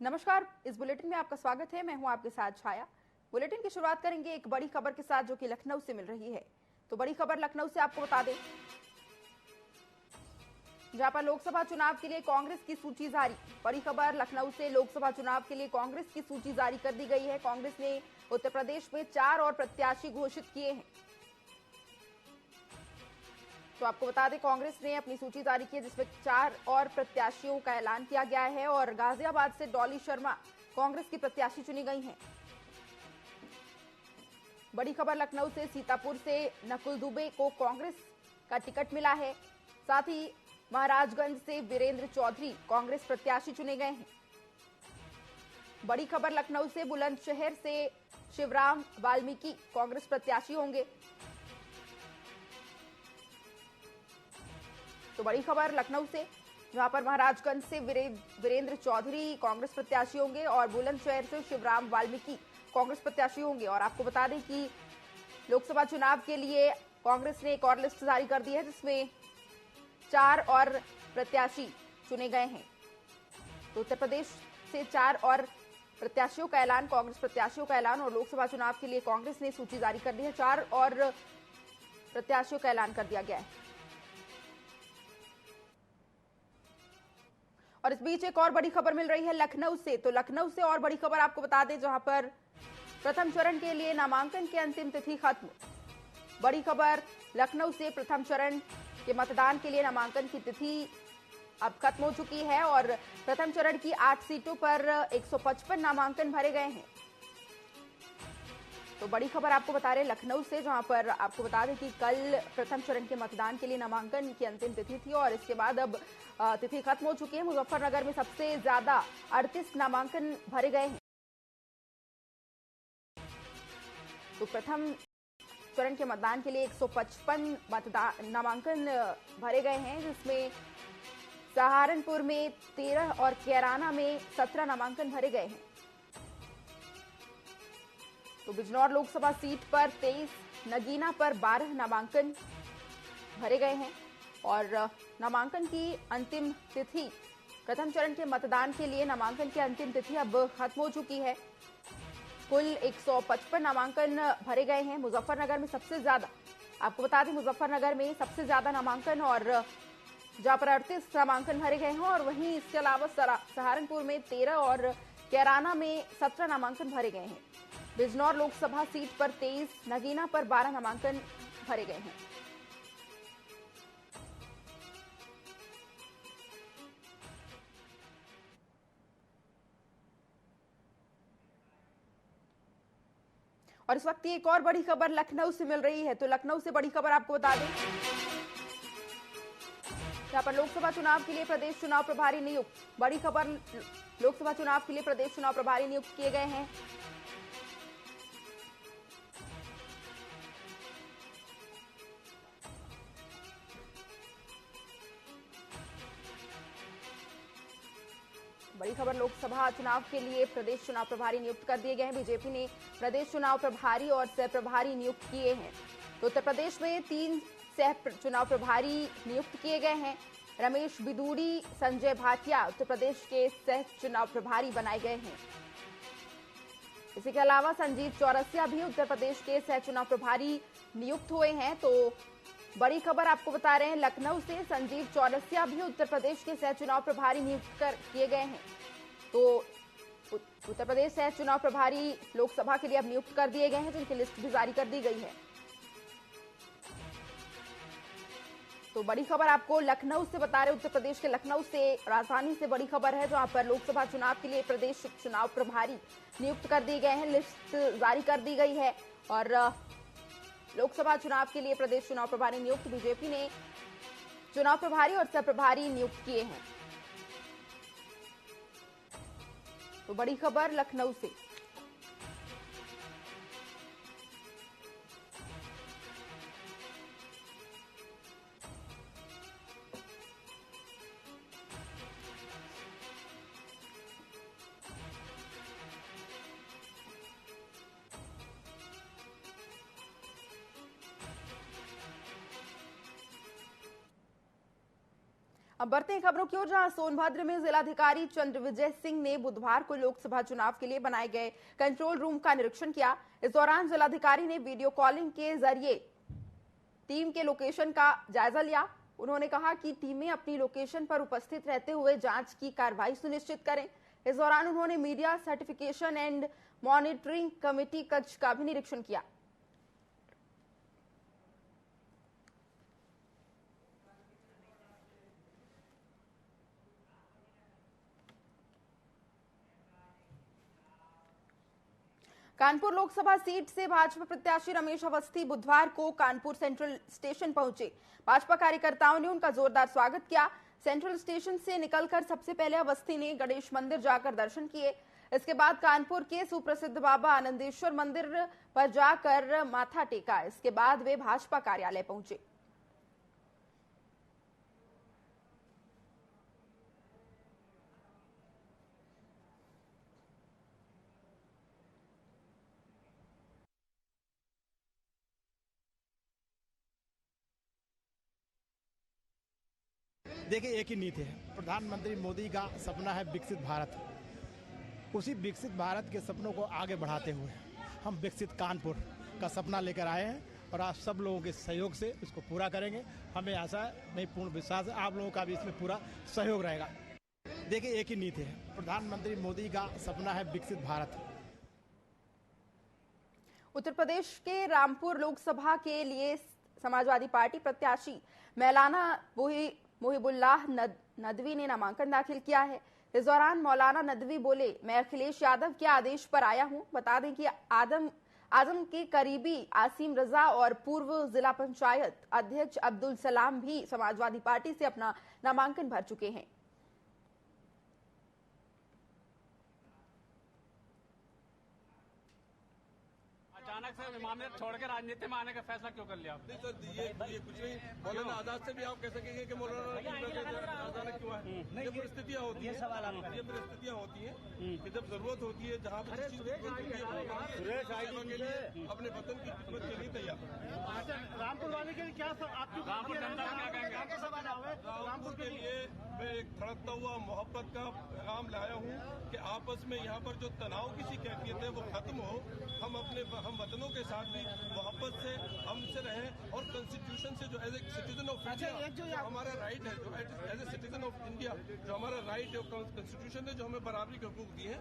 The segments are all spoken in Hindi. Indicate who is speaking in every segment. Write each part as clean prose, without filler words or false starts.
Speaker 1: नमस्कार। इस बुलेटिन में आपका स्वागत है। मैं हूं आपके साथ छाया। बुलेटिन की शुरुआत करेंगे एक बड़ी खबर के साथ जो कि लखनऊ से मिल रही है। तो बड़ी खबर लखनऊ से आपको बता दें, जहां पर लोकसभा चुनाव के लिए कांग्रेस की सूची जारी। बड़ी खबर लखनऊ से, लोकसभा चुनाव के लिए कांग्रेस की सूची जारी कर दी गई है। कांग्रेस ने उत्तर प्रदेश में 4 और प्रत्याशी घोषित किए हैं। तो आपको बता दें, कांग्रेस ने अपनी सूची जारी की है जिसमें 4 और प्रत्याशियों का ऐलान किया गया है और गाजियाबाद से डॉली शर्मा कांग्रेस की प्रत्याशी चुनी गई हैं। बड़ी खबर लखनऊ से, सीतापुर से नकुल दुबे को कांग्रेस का टिकट मिला है। साथ ही महाराजगंज से वीरेंद्र चौधरी कांग्रेस प्रत्याशी चुने गए हैं। बड़ी खबर लखनऊ से, बुलंदशहर से शिवराम वाल्मीकि कांग्रेस प्रत्याशी होंगे। तो बड़ी खबर लखनऊ से, जहां पर महाराजगंज से वीरेंद्र चौधरी कांग्रेस प्रत्याशी होंगे और बुलंदशहर से शिवराम वाल्मीकि कांग्रेस प्रत्याशी होंगे। और आपको बता दें कि लोकसभा चुनाव के लिए कांग्रेस ने एक और लिस्ट जारी कर दी है जिसमें 4 और प्रत्याशी चुने गए हैं। तो उत्तर प्रदेश से 4 और प्रत्याशियों का ऐलान, कांग्रेस प्रत्याशियों का ऐलान, और लोकसभा चुनाव के लिए कांग्रेस ने सूची जारी कर दी है। 4 और प्रत्याशियों का ऐलान कर दिया गया है। और इस बीच एक और बड़ी खबर मिल रही है लखनऊ से। तो लखनऊ से और बड़ी खबर आपको बता दें, जहां पर प्रथम चरण के लिए नामांकन की अंतिम तिथि खत्म। बड़ी खबर लखनऊ से, प्रथम चरण के मतदान के लिए नामांकन की तिथि अब खत्म हो चुकी है और प्रथम चरण की 8 सीटों पर 155 नामांकन भरे गए हैं। तो बड़ी खबर आपको बता रहे लखनऊ से, जहां पर आपको बता दें कि कल प्रथम चरण के मतदान के लिए नामांकन की अंतिम तिथि थी और इसके बाद अब तिथि खत्म हो चुकी है। मुजफ्फरनगर में सबसे ज्यादा 38 नामांकन भरे गए हैं। तो प्रथम चरण के मतदान के लिए 155 नामांकन भरे गए हैं, जिसमें सहारनपुर में 13 और कैराना में 17 नामांकन भरे गए हैं। तो बिजनौर लोकसभा सीट पर 23, नगीना पर 12 नामांकन भरे गए हैं और नामांकन की अंतिम तिथि, प्रथम चरण के मतदान के लिए नामांकन की अंतिम तिथि अब खत्म हो चुकी है। कुल 155 नामांकन भरे गए हैं। मुजफ्फरनगर में सबसे ज्यादा, आपको बता दें, मुजफ्फरनगर में सबसे ज्यादा नामांकन और जहां पर 38 नामांकन भरे गए हैं और वहीं इसके अलावा सहारनपुर में 13 और कैराना में 17 नामांकन भरे गए हैं। बिजनौर लोकसभा सीट पर 23, नगीना पर 12 नामांकन भरे गए हैं। और इस वक्त एक और बड़ी खबर लखनऊ से मिल रही है। तो लखनऊ से बड़ी खबर आपको बता दें, यहाँ पर लोकसभा चुनाव के लिए प्रदेश चुनाव प्रभारी नियुक्त। बड़ी खबर, लोकसभा चुनाव के लिए प्रदेश चुनाव प्रभारी नियुक्त किए गए हैं। बड़ी खबर, लोकसभा चुनाव के लिए प्रदेश चुनाव प्रभारी नियुक्त कर दिए गए हैं। बीजेपी ने प्रदेश चुनाव प्रभारी और सह प्रभारी नियुक्त किए हैं। तो उत्तर प्रदेश में 3 सह चुनाव प्रभारी नियुक्त किए गए हैं। रमेश बिदूड़ी, संजय भाटिया उत्तर प्रदेश के सह चुनाव प्रभारी बनाए गए हैं। इसी के अलावा संजीव चौरसिया भी उत्तर प्रदेश के सह चुनाव प्रभारी नियुक्त हुए हैं। तो बड़ी खबर आपको बता रहे हैं लखनऊ से, संजीव चौरसिया भी उत्तर प्रदेश के सह चुनाव प्रभारी नियुक्त किए गए हैं। तो उत्तर प्रदेश सह चुनाव प्रभारी लोकसभा के लिए अब नियुक्त कर दिए गए हैं, जिनकी लिस्ट भी जारी कर दी गई है। तो बड़ी खबर आपको लखनऊ से बता रहे, उत्तर प्रदेश के लखनऊ से, राजधानी से बड़ी खबर है, जहां पर लोकसभा चुनाव के लिए प्रदेश चुनाव प्रभारी नियुक्त कर दिए गए हैं। लिस्ट जारी कर दी गई है और लोकसभा चुनाव के लिए प्रदेश चुनाव प्रभारी नियुक्त। बीजेपी ने चुनाव प्रभारी और सह प्रभारी नियुक्त किए हैं। तो बड़ी खबर लखनऊ से। अब बढ़ते हैं खबरों की ओर, जहां सोनभद्र में जिलाधिकारी चंद्रविजय सिंह ने बुधवार को लोकसभा चुनाव के लिए बनाए गए कंट्रोल रूम का निरीक्षण किया। इस दौरान जिलाधिकारी ने वीडियो कॉलिंग के जरिए टीम के लोकेशन का जायजा लिया। उन्होंने कहा कि टीमें अपनी लोकेशन पर उपस्थित रहते हुए जांच की कार्रवाई सुनिश्चित करें। इस दौरान उन्होंने media certification and monitoring committee कक्ष का भी निरीक्षण किया। कानपुर लोकसभा सीट से भाजपा प्रत्याशी रमेश अवस्थी बुधवार को कानपुर सेंट्रल स्टेशन पहुंचे। भाजपा कार्यकर्ताओं ने उनका जोरदार स्वागत किया। सेंट्रल स्टेशन से निकलकर सबसे पहले अवस्थी ने गणेश मंदिर जाकर दर्शन किए। इसके बाद कानपुर के सुप्रसिद्ध बाबा आनंदेश्वर मंदिर पर जाकर माथा टेका। इसके बाद वे भाजपा कार्यालय पहुंचे।
Speaker 2: देखिए, एक ही नीति है। प्रधानमंत्री मोदी का सपना है विकसित भारत। उसी विकसित भारत के सपनों को आगे बढ़ाते हुए हम विकसित कानपुर का सपना लेकर आए हैं और आप सब लोगों के सहयोग से इसको पूरा करेंगे। हमें ऐसा नहीं, पूर्ण विश्वास है आप लोगों का भी इसमें पूरा सहयोग रहेगा। देखिए, एक ही नीति है। प्रधानमंत्री मोदी का सपना है विकसित भारत।
Speaker 1: उत्तर प्रदेश के रामपुर लोकसभा के लिए समाजवादी पार्टी प्रत्याशी मौलाना मुहिबुल्लाह नदवी ने नामांकन दाखिल किया है। इस दौरान मौलाना नदवी बोले, मैं अखिलेश यादव के आदेश पर आया हूं। बता दें कि आजम के करीबी आसिम रजा और पूर्व जिला पंचायत अध्यक्ष अब्दुल सलाम भी समाजवादी पार्टी से अपना नामांकन भर चुके हैं।
Speaker 3: अचानक से इमामियत छोड़ के राजनीति में आने का फैसला क्यों कर लिया?
Speaker 4: नहीं सर, ये कुछ नहीं। मौलाना आजाद से भी आप कह सकेंगे कि मौलाना अचानक क्यों है। ये परिस्थितियाँ होती हैं, ये परिस्थितियाँ होती हैं कि जब जरूरत होती है, जहाँ पर अपने वतन की खिदमत के लिए तैयार।
Speaker 2: रामपुर वाले के लिए क्या आपकी
Speaker 4: रामपुर के लिए मैं एक धड़कता हुआ मोहब्बत का पैगाम लाया हूँ कि आपस में यहाँ पर जो तनाव की सी कैफियत है वो खत्म हो। हम वतनों के साथ भी मोहब्बत से हमसे रहें और कॉन्स्टिट्यूशन से जो as a citizen of India जो हमारा राइट है, जो as a citizen of India जो हमारा राइट है, कॉन्स्टिट्यूशन ने जो हमें बराबरी के हुकूक दिए हैं।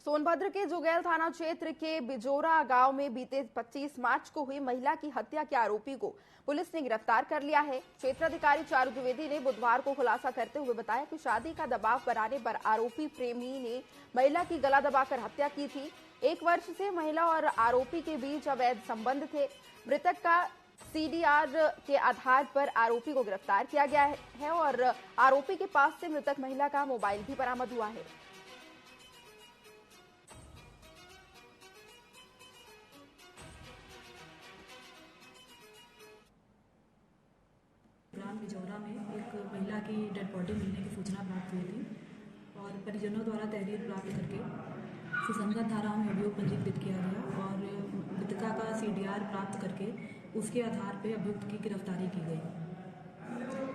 Speaker 1: सोनभद्र के जुगैल थाना क्षेत्र के बिजोरा गांव में बीते 25 मार्च को हुई महिला की हत्या के आरोपी को पुलिस ने गिरफ्तार कर लिया है। क्षेत्राधिकारी चारू द्विवेदी ने बुधवार को खुलासा करते हुए बताया कि शादी का दबाव बनाने पर आरोपी प्रेमी ने महिला की गला दबाकर हत्या की थी। 1 वर्ष से महिला और आरोपी के बीच अवैध संबंध थे। मृतक का CDR के आधार पर आरोपी को गिरफ्तार किया गया है और आरोपी के पास से मृतक महिला का मोबाइल भी बरामद हुआ है।
Speaker 5: बिजौरा में एक महिला की डेड बॉडी मिलने की सूचना प्राप्त हुई थी और परिजनों द्वारा तहरीर प्राप्त करके सुसंगत धाराओं में अभियोग पंजीकृत किया गया और मृतका का CDR प्राप्त करके उसके आधार पर अभियुक्त की गिरफ्तारी की गई।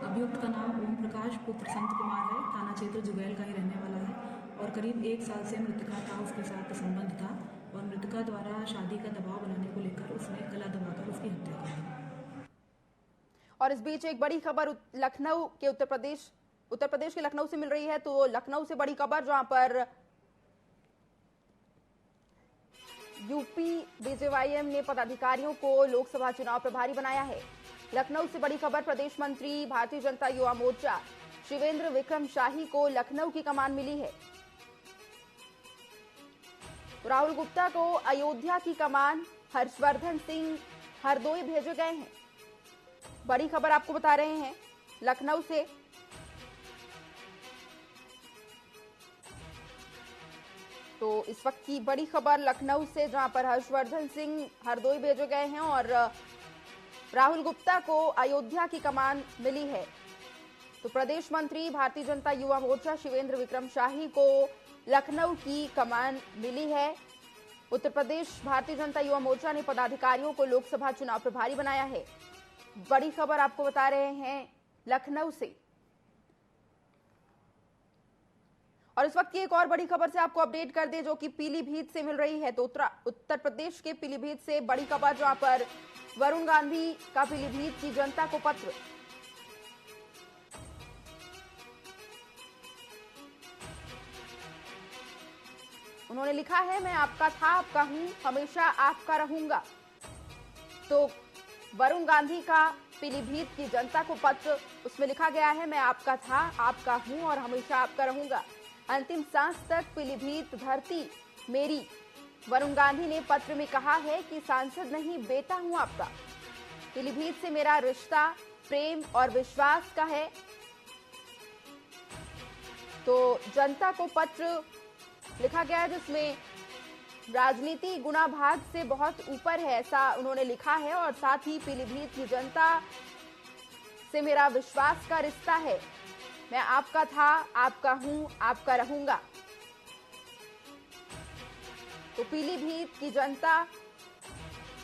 Speaker 5: अभियुक्त का नाम ओम प्रकाश पुत्र संत कुमार है, थाना क्षेत्र जुगैल का ही रहने वाला है और करीब 1 साल से मृतका का उसके साथ संबंध था और मृतका द्वारा शादी का दबाव बनाने को लेकर उसने गला दबाकर उसकी हत्या कर दी।
Speaker 1: और इस बीच एक बड़ी खबर लखनऊ के उत्तर प्रदेश के लखनऊ से मिल रही है। तो लखनऊ से बड़ी खबर, जहां पर यूपी BJYM ने पदाधिकारियों को लोकसभा चुनाव प्रभारी बनाया है। लखनऊ से बड़ी खबर, प्रदेश मंत्री भारतीय जनता युवा मोर्चा शिवेंद्र विक्रम शाही को लखनऊ की कमान मिली है। राहुल गुप्ता को अयोध्या की कमान, हर्षवर्धन सिंह हरदोई भेजे गए हैं। बड़ी खबर आपको बता रहे हैं लखनऊ से। तो इस वक्त की बड़ी खबर लखनऊ से, जहां पर हर्षवर्धन सिंह हरदोई भेजे गए हैं और राहुल गुप्ता को अयोध्या की कमान मिली है। तो प्रदेश मंत्री भारतीय जनता युवा मोर्चा शिवेंद्र विक्रम शाही को लखनऊ की कमान मिली है। उत्तर प्रदेश भारतीय जनता युवा मोर्चा ने पदाधिकारियों को लोकसभा चुनाव प्रभारी बनाया है। बड़ी खबर आपको बता रहे हैं लखनऊ से। और इस वक्त की एक और बड़ी खबर से आपको अपडेट कर दे, जो कि पीलीभीत से मिल रही है। तो उत्तर प्रदेश के पीलीभीत से बड़ी खबर, जहां पर वरुण गांधी का पीलीभीत की जनता को पत्र। उन्होंने लिखा है, मैं आपका था, आपका हूं, हमेशा आपका रहूंगा। तो वरुण गांधी का पीलीभीत की जनता को पत्र, उसमें लिखा गया है, मैं आपका था, आपका हूं और हमेशा आपका रहूंगा। अंतिम सांस तक पीलीभीत धरती मेरी। वरुण गांधी ने पत्र में कहा है कि सांसद नहीं, बेटा हूं आपका। पीलीभीत से मेरा रिश्ता प्रेम और विश्वास का है। तो जनता को पत्र लिखा गया है, जिसमें राजनीति गुणा भाग से बहुत ऊपर है, ऐसा उन्होंने लिखा है। और साथ ही पीलीभीत की जनता से मेरा विश्वास का रिश्ता है। मैं आपका था, आपका हूं, आपका रहूंगा। तो पीलीभीत की जनता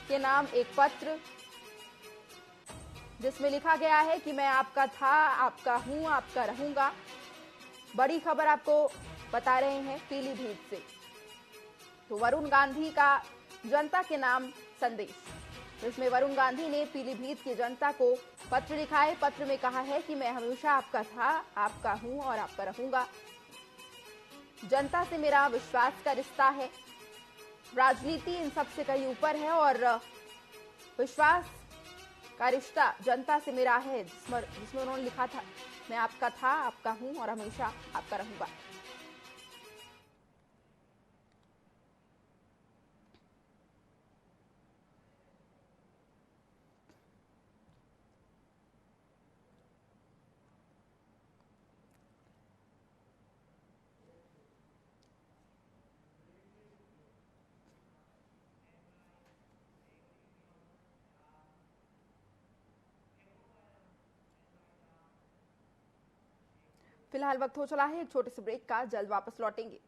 Speaker 1: के नाम एक पत्र, जिसमें लिखा गया है कि मैं आपका था, आपका हूं, आपका रहूंगा। बड़ी खबर आपको बता रहे हैं पीलीभीत से। तो वरुण गांधी का जनता के नाम संदेश, जिसमें वरुण गांधी ने पीलीभीत की जनता को पत्र लिखा है। पत्र में कहा है कि मैं हमेशा आपका था, आपका हूं और आपका रहूंगा। जनता से मेरा विश्वास का रिश्ता है। राजनीति इन सब से कहीं ऊपर है और विश्वास का रिश्ता जनता से मेरा है, जिसमें उन्होंने लिखा था, मैं आपका था, आपका हूं और हमेशा आपका रहूंगा। फिलहाल वक्त हो चला है एक छोटे से ब्रेक का, जल्द वापस लौटेंगे।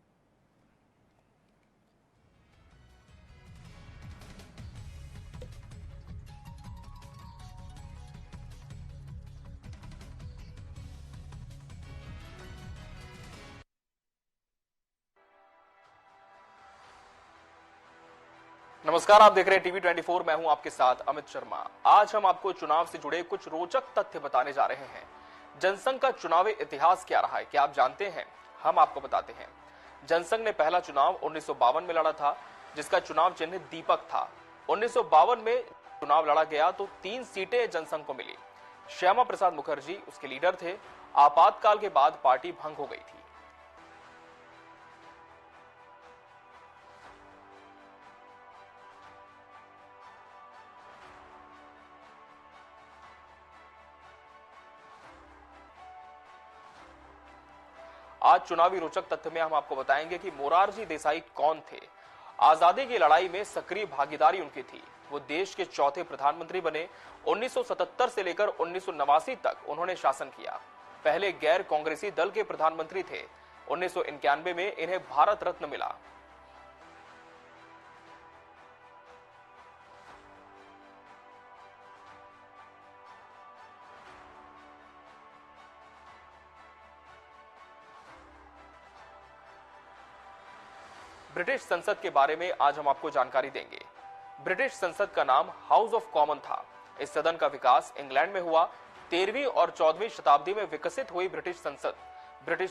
Speaker 6: नमस्कार, आप देख रहे हैं टीवी 24। मैं हूं आपके साथ अमित शर्मा। आज हम आपको चुनाव से जुड़े कुछ रोचक तथ्य बताने जा रहे हैं। जनसंघ का चुनावी इतिहास क्या रहा है, क्या आप जानते हैं? हम आपको बताते हैं। जनसंघ ने पहला चुनाव 1952 में लड़ा था, जिसका चुनाव चिन्ह दीपक था। 1952 में चुनाव लड़ा गया तो 3 सीटें जनसंघ को मिली। श्यामा प्रसाद मुखर्जी उसके लीडर थे। आपातकाल के बाद पार्टी भंग हो गई थी। आज चुनावी रोचक तथ्य में हम आपको बताएंगे कि मोरारजी देसाई कौन थे। आजादी की लड़ाई में सक्रिय भागीदारी उनकी थी। वो देश के चौथे प्रधानमंत्री बने। 1977 से लेकर 1989 तक उन्होंने शासन किया। पहले गैर कांग्रेसी दल के प्रधानमंत्री थे। 1991 में इन्हें भारत रत्न मिला। ब्रिटिश संसद के बारे में आज हम आपको जानकारी देंगे। ब्रिटिश संसद का नाम हाउस ऑफ कॉमन था। इस सदन का विकास इंग्लैंड में हुआ। 13वीं और 14वीं शताब्दी में विकसित हुई ब्रिटिश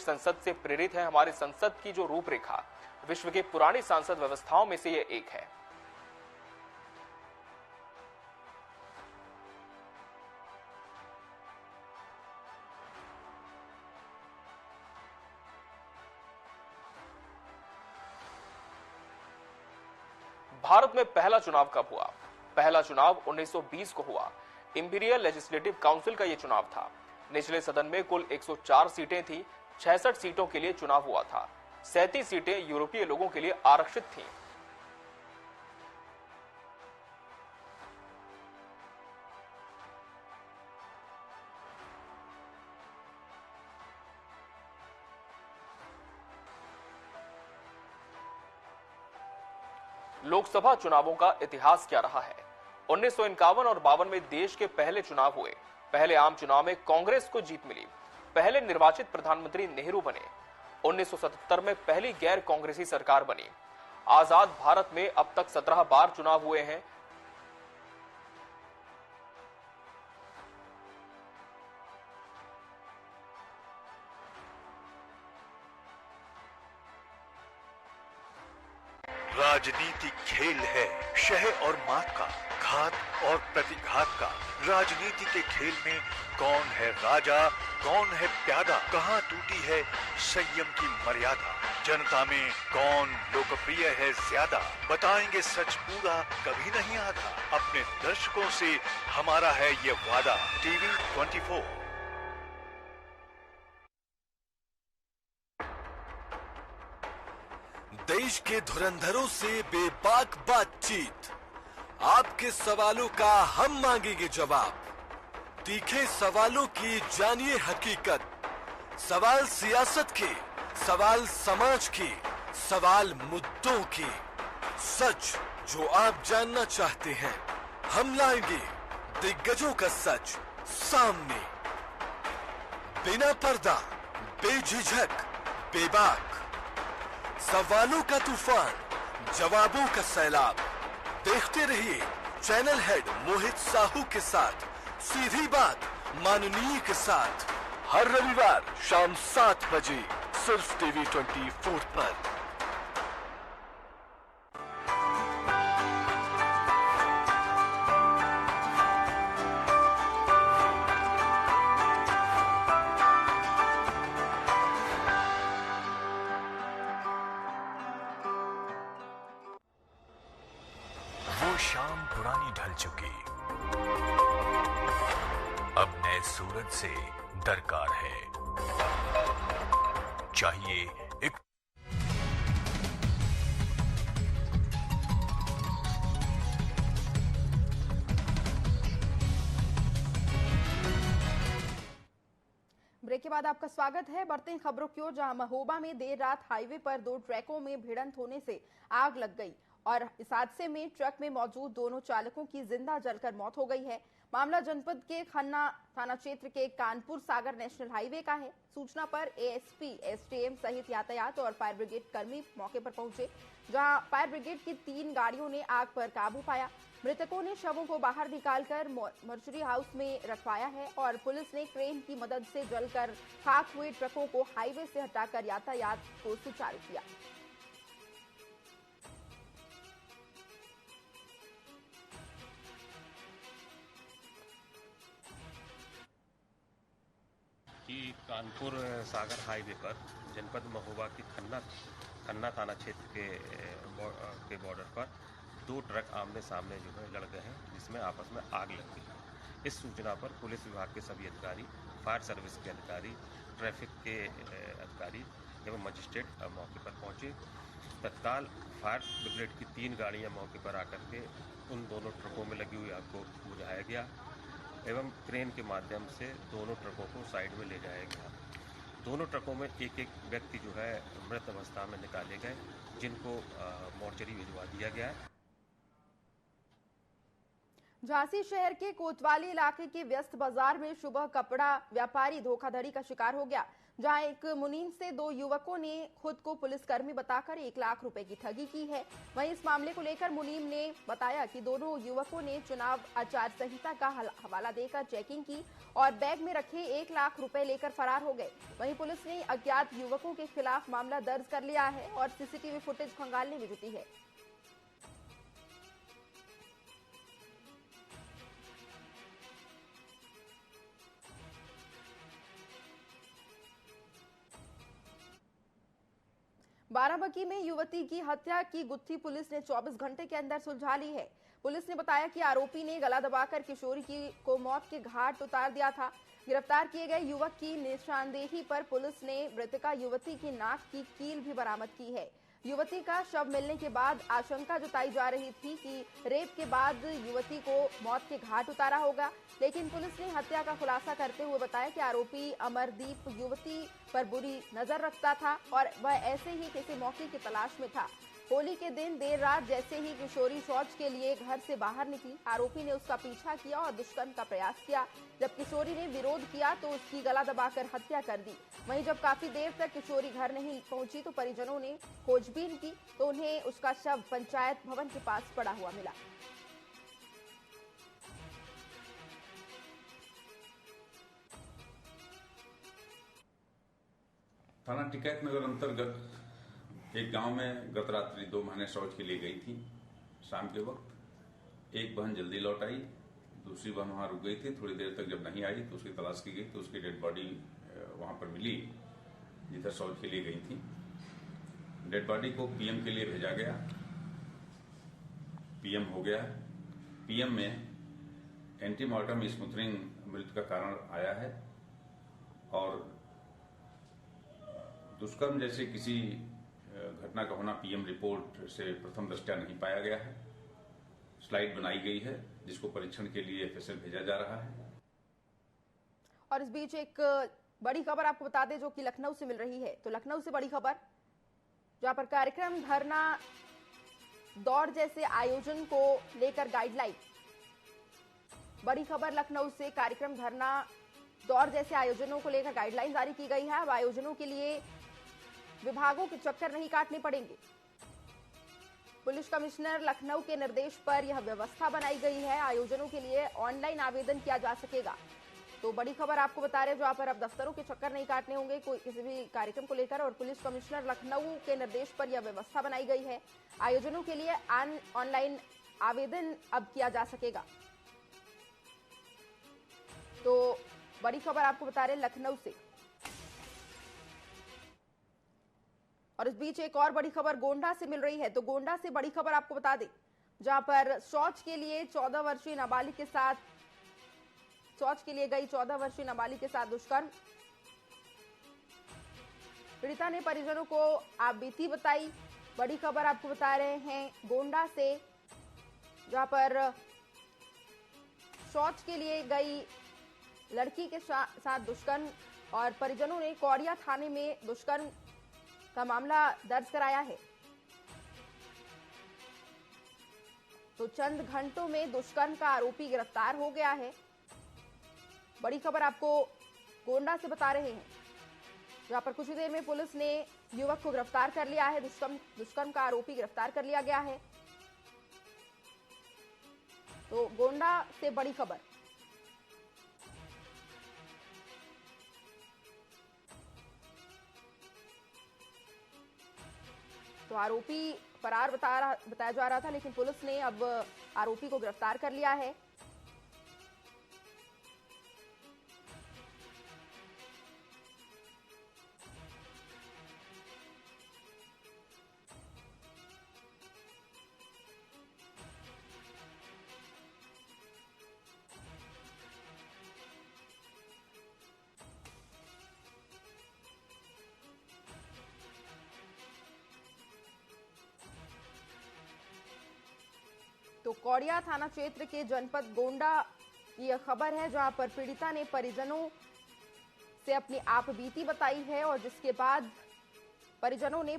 Speaker 6: संसद से प्रेरित है हमारी संसद की जो रूपरेखा। विश्व की पुरानी संसद व्यवस्थाओं में से यह एक है। भारत में पहला चुनाव कब हुआ? पहला चुनाव 1920 को हुआ। इंपीरियल लेजिस्लेटिव काउंसिल का यह चुनाव था। निचले सदन में कुल 104 सीटें थी। 66 सीटों के लिए चुनाव हुआ था। 37 सीटें यूरोपीय लोगों के लिए आरक्षित थीं। लोकसभा चुनावों का इतिहास क्या रहा है? 1951 और 52 में देश के पहले चुनाव हुए। पहले आम चुनाव में कांग्रेस को जीत मिली। पहले निर्वाचित प्रधानमंत्री नेहरू बने। 1977 में पहली गैर कांग्रेसी सरकार बनी। आजाद भारत में अब तक 17 बार चुनाव हुए हैं।
Speaker 7: राजनीति खेल है शह और मात का, घात और प्रतिघात का। राजनीति के खेल में कौन है राजा, कौन है प्यादा, कहां टूटी है संयम की मर्यादा, जनता में कौन लोकप्रिय है ज्यादा। बताएंगे सच पूरा, कभी नहीं आधा। अपने दर्शकों से हमारा है ये वादा। टीवी 24।
Speaker 8: देश के धुरंधरों से बेबाक बातचीत, आपके सवालों का हम मांगेंगे जवाब। तीखे सवालों की जानिए हकीकत। सवाल सियासत के, सवाल समाज के, सवाल मुद्दों के। सच जो आप जानना चाहते हैं, हम लाएंगे दिग्गजों का सच सामने। बिना पर्दा, बेझिझक, बेबाक। सवालों का तूफान, जवाबों का सैलाब। देखते रहिए चैनल हेड मोहित साहू के साथ सीधी बात माननीय के साथ, हर रविवार शाम 7 बजे सिर्फ टीवी 24 पर।
Speaker 7: वो शाम पुरानी ढल चुकी, अब नए सूरज से दरकार है। चाहिए एक
Speaker 1: ब्रेक के बाद आपका स्वागत है। बढ़ते हैं खबरों की ओर, जहां महोबा में देर रात हाईवे पर 2 ट्रकों में भिड़ंत होने से आग लग गई और इस हादसे में ट्रक में मौजूद दोनों चालकों की जिंदा जलकर मौत हो गई है। मामला जनपद के खन्ना थाना क्षेत्र के कानपुर सागर नेशनल हाईवे का है। सूचना पर एएसपी, एसटीएम सहित यातायात और फायर ब्रिगेड कर्मी मौके पर पहुंचे, जहां फायर ब्रिगेड की 3 गाड़ियों ने आग पर काबू पाया। मृतकों ने शवों को बाहर निकालकर मर्चरी हाउस में रखवाया है और पुलिस ने क्रेन की मदद से जलकर खाक हुए ट्रकों को हाईवे से हटाकर यातायात को सुचारू किया।
Speaker 9: कि कानपुर सागर हाईवे पर जनपद महोबा की खन्ना थाना क्षेत्र के बॉर्डर पर 2 ट्रक आमने सामने जो है लड़ गए हैं, जिसमें आपस में आग लग गई। इस सूचना पर पुलिस विभाग के सभी अधिकारी, फायर सर्विस के अधिकारी, ट्रैफिक के अधिकारी एवं मजिस्ट्रेट मौके पर पहुंचे। तत्काल फायर ब्रिगेड की 3 गाड़ियां मौके पर आकर के उन दोनों ट्रकों में लगी हुई आग को बुझाया गया एवं क्रेन के माध्यम से दोनों ट्रकों को साइड में ले जाया गया। दोनों ट्रकों में एक व्यक्ति जो है मृत अवस्था में निकाले गए, जिनको मोर्चरी भिजवा दिया गया है।
Speaker 1: झांसी शहर के कोतवाली इलाके के व्यस्त बाजार में सुबह कपड़ा व्यापारी धोखाधड़ी का शिकार हो गया, जहां एक मुनीम से 2 युवकों ने खुद को पुलिसकर्मी बताकर 1 लाख रुपए की ठगी की है। वहीं इस मामले को लेकर मुनीम ने बताया कि दोनों युवकों ने चुनाव आचार संहिता का हवाला देकर चेकिंग की और बैग में रखे 1 लाख रुपए लेकर फरार हो गए। वहीं पुलिस ने अज्ञात युवकों के खिलाफ मामला दर्ज कर लिया है और सीसीटीवी फुटेज खंगालने में जुटी है। बाराबंकी में युवती की हत्या की गुत्थी पुलिस ने 24 घंटे के अंदर सुलझा ली है। पुलिस ने बताया कि आरोपी ने गला दबाकर किशोरी को मौत के घाट उतार दिया था। गिरफ्तार किए गए युवक की निशानदेही पर पुलिस ने मृतका युवती की नाक की कील भी बरामद की है। युवती का शव मिलने के बाद आशंका जताई जा रही थी कि रेप के बाद युवती को मौत के घाट उतारा होगा, लेकिन पुलिस ने हत्या का खुलासा करते हुए बताया कि आरोपी अमरदीप युवती पर बुरी नजर रखता था और वह ऐसे ही किसी मौके की तलाश में था। होली के दिन देर रात जैसे ही किशोरी शौच के लिए घर से बाहर निकली, आरोपी ने उसका पीछा किया और दुष्कर्म का प्रयास किया। जब किशोरी ने विरोध किया तो उसकी गला दबाकर हत्या कर दी। वहीं जब काफी देर तक किशोरी घर नहीं पहुंची तो परिजनों ने खोजबीन की तो उन्हें उसका शव पंचायत भवन के पास पड़ा हुआ मिला।
Speaker 10: थाना टिकैत नगर अंतर्गत एक गांव में गत रात्रि 2 महीने शौच के लिए गई थी। शाम के वक्त एक बहन जल्दी लौट आई, दूसरी बहन वहां रुक गई थी। थोड़ी देर तक जब नहीं आई तो उसकी तलाश की गई तो उसकी डेड बॉडी वहां पर मिली जिधर शौच के लिए गई थी। डेड बॉडी को पीएम के लिए भेजा गया, पीएम हो गया। पीएम में एंटीमॉर्टम स्मूथनिंग मृत्यु का कारण आया है और दुष्कर्म जैसे किसी घटना का होना पीएम रिपोर्ट से प्रथम दृष्टया नहीं पाया गया है। स्लाइड बनाई गई है जिसको परीक्षण के लिए एफएसएल भेजा जा रहा है।
Speaker 1: और इस बीच एक बड़ी खबर आपको बता दें जो कि लखनऊ से मिल रही है। तो लखनऊ से बड़ी खबर जहां पर कार्यक्रम, धरना, दौड़ जैसे आयोजन को लेकर गाइडलाइन। बड़ी खबर लखनऊ से, कार्यक्रम, धरना, दौड़ जैसे आयोजनों को लेकर गाइडलाइन जारी की गई है। अब आयोजनों के लिए विभागों के चक्कर नहीं काटने पड़ेंगे। पुलिस कमिश्नर लखनऊ के निर्देश पर यह व्यवस्था बनाई गई है। आयोजनों के लिए ऑनलाइन आवेदन किया जा सकेगा। तो बड़ी खबर आपको बता रहे हैं जहां पर अब दफ्तरों के चक्कर नहीं काटने होंगे कोई किसी भी कार्यक्रम को लेकर। और पुलिस कमिश्नर लखनऊ के निर्देश पर यह व्यवस्था बनाई गई है। आयोजनों के लिए ऑनलाइन आवेदन अब किया जा सकेगा। तो बड़ी खबर आपको बता रहे हैं लखनऊ से। और इस बीच एक और बड़ी खबर गोंडा से मिल रही है। तो गोंडा से बड़ी खबर आपको बता दें जहां पर शौच के लिए 14 वर्षीय नाबालिग के साथ शौच के लिए गई 14 वर्षीय नाबालिग के साथ दुष्कर्म। पीड़िता ने परिजनों को आप बीती बताई। बड़ी खबर आपको बता रहे हैं गोंडा से जहां पर शौच के लिए गई लड़की के साथ दुष्कर्म और परिजनों ने कौड़िया थाने में दुष्कर्म का मामला दर्ज कराया है। तो चंद घंटों में दुष्कर्म का आरोपी गिरफ्तार हो गया है। बड़ी खबर आपको गोंडा से बता रहे हैं जहां पर कुछ ही देर में पुलिस ने युवक को गिरफ्तार कर लिया है। दुष्कर्म का आरोपी गिरफ्तार कर लिया गया है। तो गोंडा से बड़ी खबर। तो आरोपी फरार बताया जा रहा था लेकिन पुलिस ने अब आरोपी को गिरफ्तार कर लिया है। तो कौड़िया थाना क्षेत्र के जनपद गोंडा यह खबर है जहां पर पीड़िता ने परिजनों से अपनी आप बीती बताई है और जिसके बाद परिजनों ने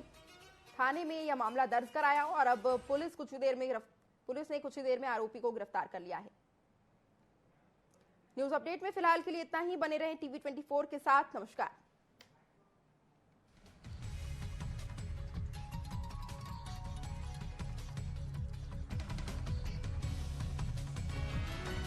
Speaker 1: थाने में यह मामला दर्ज कराया और अब पुलिस ने कुछ ही देर में आरोपी को गिरफ्तार कर लिया है। न्यूज अपडेट में फिलहाल के लिए इतना ही। बने रहें टीवी 24 के साथ। नमस्कार।